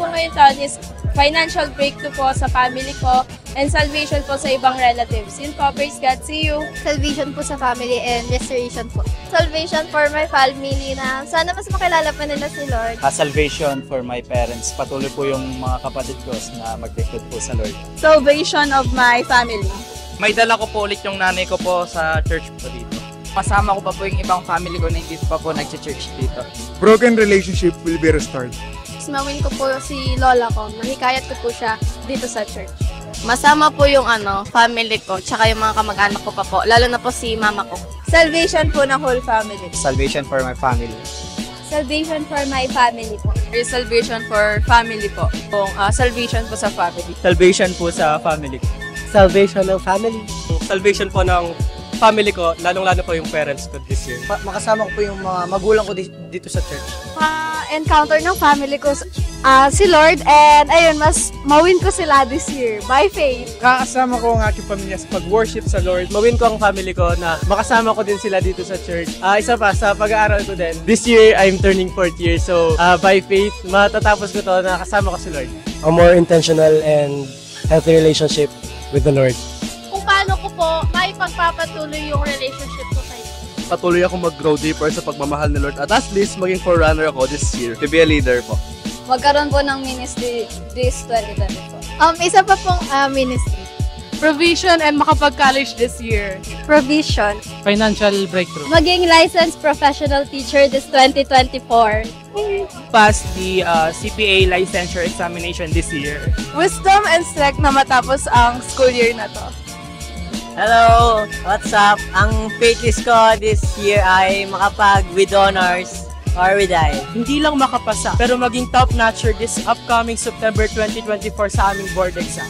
po ngayong taon is financial breakthrough po sa family ko and salvation po sa ibang relatives. Yun po, praise God. See you! Salvation po sa family and restoration po. Salvation for my family na sana mas makilala pa nila si Lord. Salvation for my parents. Patuloy po yung mga kapatid ko na mag-recruit po sa Lord. Salvation of my family. May dala ko po ulit yung nanay ko po sa church po dito. Kasama ko pa po yung ibang family ko na hindi pa po nag-church dito. Broken relationship will be restored. Mawin ko po si lola ko. Mahikayat ko po siya dito sa church. Masama po yung family ko, tsaka yung mga kamag-anak ko pa po, lalo na po si mama ko. Salvation po ng whole family. Salvation for my family. Salvation for my family po. Salvation for family po. Salvation po sa family. Salvation po sa family ko. Salvation ng family. Salvation po ng family ko, lalong-lalo po yung parents ko this year. Makasama ko po yung mga magulang ko dito sa church. Encounter ng family ko si Lord and ayun, mas mawin ko sila this year by faith. Kakasama ko ang aking pamilya sa pag-worship sa Lord. Mawin ko ang family ko na makasama ko din sila dito sa church. Isa pa, sa pag-aaral ko din. This year, I'm turning 4th year. So, by faith, matatapos ko to na kasama ko si Lord. A more intentional and healthy relationship with the Lord. Kung paano ko po maipagpapatuloy yung relationship ko kayo. Patuloy ako mag-grow deeper sa pagmamahal ni Lord. At least, maging forerunner ako this year. To be a leader po. Magkaroon po ng ministry this 2024. Isa pa pong ministry. Provision and makapag-college this year. Provision. Financial breakthrough. Maging licensed professional teacher this 2024. Pass the CPA licensure examination this year. Wisdom and strength na matapos ang school year na to. Hello! What's up? Ang faith list ko this year ay makapag with honors or with I. Hindi lang makapasa, pero maging top notcher this upcoming September 2024 sa aming board exam.